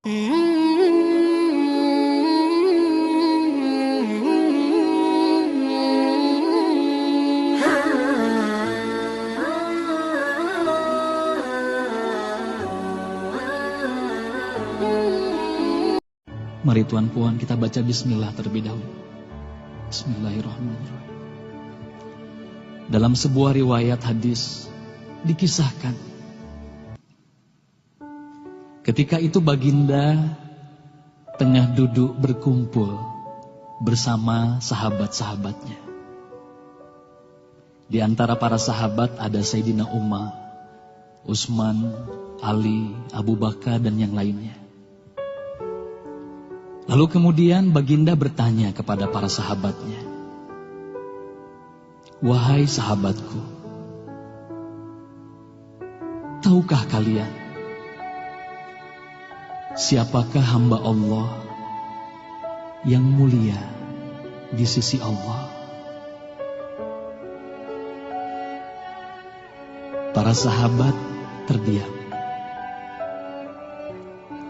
Mari Tuan Puan kita baca bismillah terlebih dahulu. Bismillahirrahmanirrahim. Dalam sebuah riwayat hadis dikisahkan, ketika itu baginda tengah duduk berkumpul bersama sahabat-sahabatnya. Di antara para sahabat ada Sayyidina Umar, Utsman, Ali, Abu Bakar dan yang lainnya. Lalu kemudian baginda bertanya kepada para sahabatnya, "Wahai sahabatku, tahukah kalian siapakah hamba Allah yang mulia di sisi Allah?" Para sahabat terdiam.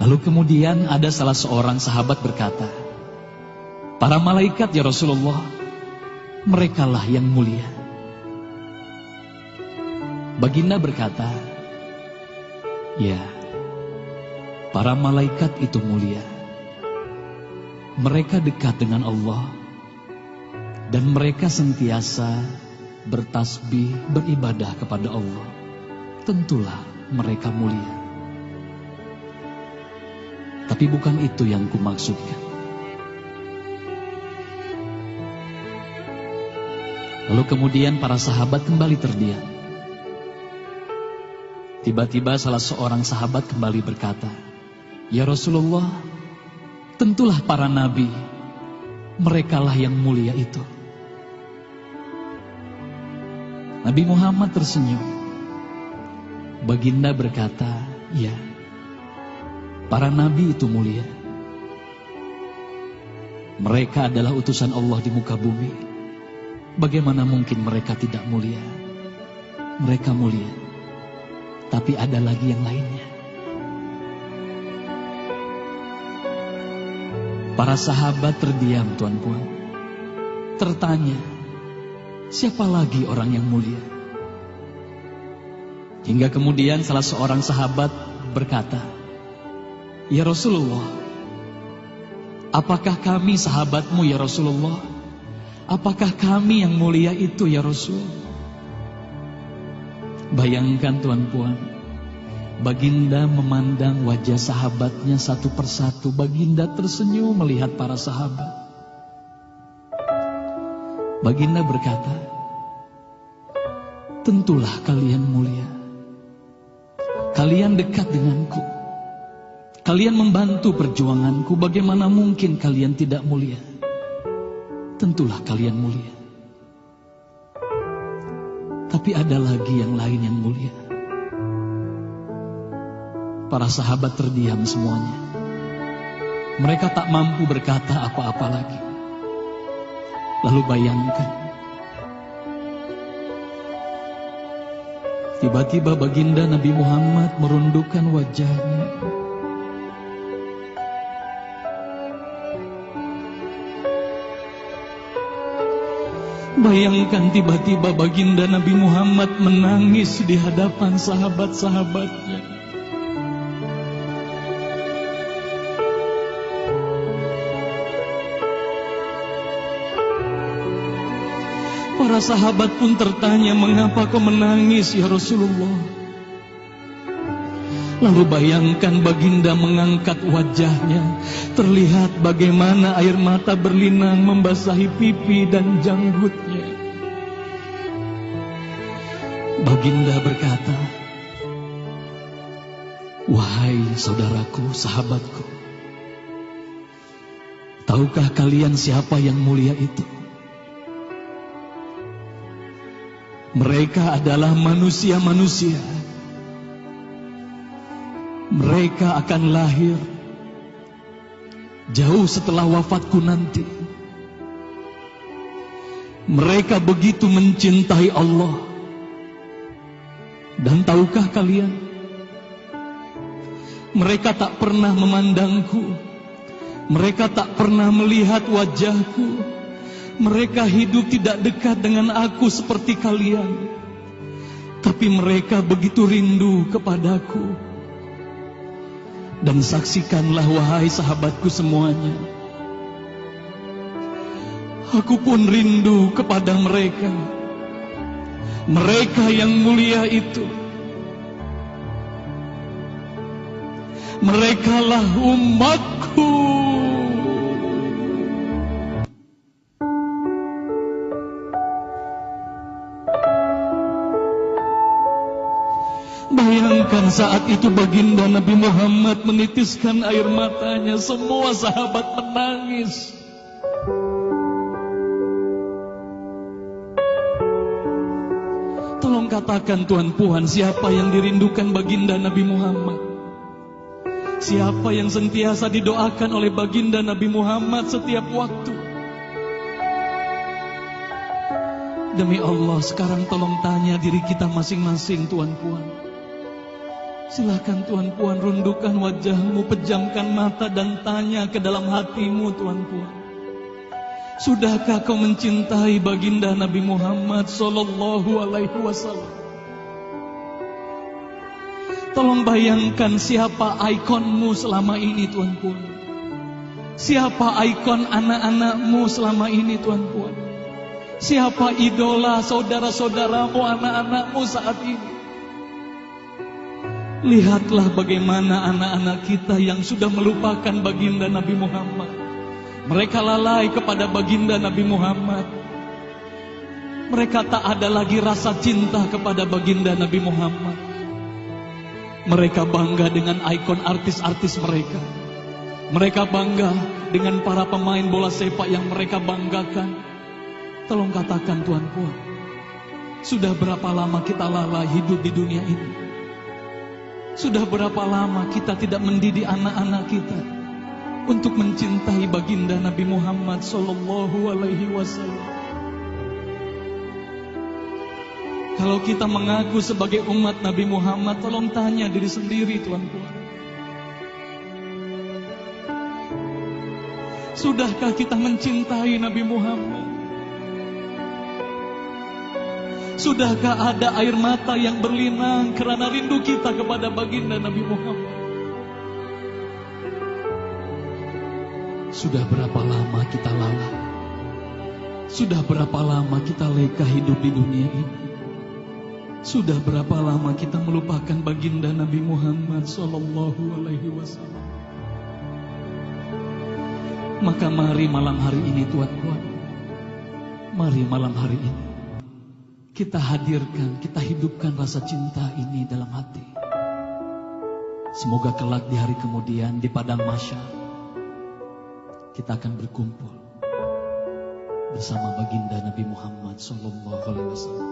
Lalu kemudian ada salah seorang sahabat berkata, "Para malaikat ya Rasulullah, merekalah yang mulia." Baginda berkata, "Ya, para malaikat itu mulia. Mereka dekat dengan Allah dan mereka sentiasa bertasbih, beribadah kepada Allah. Tentulah mereka mulia. Tapi bukan itu yang kumaksudkan." Lalu kemudian para sahabat kembali terdiam. Tiba-tiba salah seorang sahabat kembali berkata, "Ya Rasulullah, tentulah para nabi, merekalah yang mulia itu." Nabi Muhammad tersenyum. Baginda berkata, "Ya, para nabi itu mulia. Mereka adalah utusan Allah di muka bumi. Bagaimana mungkin mereka tidak mulia? Mereka mulia. Tapi ada lagi yang lainnya." Para sahabat terdiam, Tuan Puan. Tertanya, siapa lagi orang yang mulia? Hingga kemudian salah seorang sahabat berkata, "Ya Rasulullah, apakah kami sahabatmu ya Rasulullah? Apakah kami yang mulia itu ya Rasul?" Bayangkan Tuan Puan, baginda memandang wajah sahabatnya satu persatu. Baginda tersenyum melihat para sahabat. Baginda berkata, "Tentulah kalian mulia. Kalian dekat denganku. Kalian membantu perjuanganku, bagaimana mungkin kalian tidak mulia? Tentulah kalian mulia. Tapi ada lagi yang lain yang mulia." Para sahabat terdiam semuanya. Mereka tak mampu berkata apa-apa lagi. Lalu bayangkan, tiba-tiba baginda Nabi Muhammad merundukkan wajahnya. Bayangkan tiba-tiba baginda Nabi Muhammad menangis di hadapan sahabat-sahabatnya. Para sahabat pun tertanya, "Mengapa kau menangis ya Rasulullah?" Lalu bayangkan baginda mengangkat wajahnya. Terlihat bagaimana air mata berlinang membasahi pipi dan janggutnya. Baginda berkata, "Wahai saudaraku, sahabatku, tahukah kalian siapa yang mulia itu? Mereka adalah manusia-manusia. Mereka akan lahir jauh setelah wafatku nanti. Mereka begitu mencintai Allah. Dan tahukah kalian, Mereka tak pernah memandangku. Mereka tak pernah melihat wajahku. Mereka hidup tidak dekat dengan aku seperti kalian. Tapi mereka begitu rindu kepadaku. Dan saksikanlah wahai sahabatku semuanya, aku pun rindu kepada mereka. Mereka yang mulia itu, merekalah umatku. Bayangkan saat itu baginda Nabi Muhammad menitiskan air matanya, semua sahabat menangis. Tolong katakan Tuan Puan, siapa yang dirindukan baginda Nabi Muhammad? Siapa yang sentiasa didoakan oleh baginda Nabi Muhammad setiap waktu? Demi Allah, sekarang tolong tanya diri kita masing-masing, Tuan Puan. Silakan Tuan Puan, rundukkan wajahmu, pejamkan mata dan tanya ke dalam hatimu, Tuan Puan. Sudahkah kau mencintai baginda Nabi Muhammad sallallahu alaihi wasallam? Tolong bayangkan siapa ikonmu selama ini, Tuan Puan. Siapa ikon anak-anakmu selama ini, Tuan Puan. Siapa idola saudara-saudaramu, anak-anakmu saat ini. Lihatlah bagaimana anak-anak kita yang sudah melupakan baginda Nabi Muhammad. Mereka lalai kepada baginda Nabi Muhammad. Mereka tak ada lagi rasa cinta kepada baginda Nabi Muhammad. Mereka bangga dengan ikon artis-artis mereka. Mereka bangga dengan para pemain bola sepak yang mereka banggakan. Tolong katakan Tuan Puan, sudah berapa lama kita lalai hidup di dunia ini? Sudah berapa lama kita tidak mendidik anak-anak kita untuk mencintai baginda Nabi Muhammad sallallahu alaihi wasallam? Kalau kita mengaku sebagai umat Nabi Muhammad, tolong tanya diri sendiri, Tuan Puan. Sudahkah kita mencintai Nabi Muhammad? Sudahkah ada air mata yang berlinang karena rindu kita kepada baginda Nabi Muhammad? Sudah berapa lama kita lalai? Sudah berapa lama kita leka hidup di dunia ini? Sudah berapa lama kita melupakan baginda Nabi Muhammad sallallahu alaihi wasallam? Maka mari malam hari ini, Tuan Puan, mari malam hari ini kita hadirkan, kita hidupkan rasa cinta ini dalam hati. Semoga kelak di hari kemudian di padang mahsyar kita akan berkumpul bersama baginda Nabi Muhammad sallallahu alaihi wasallam.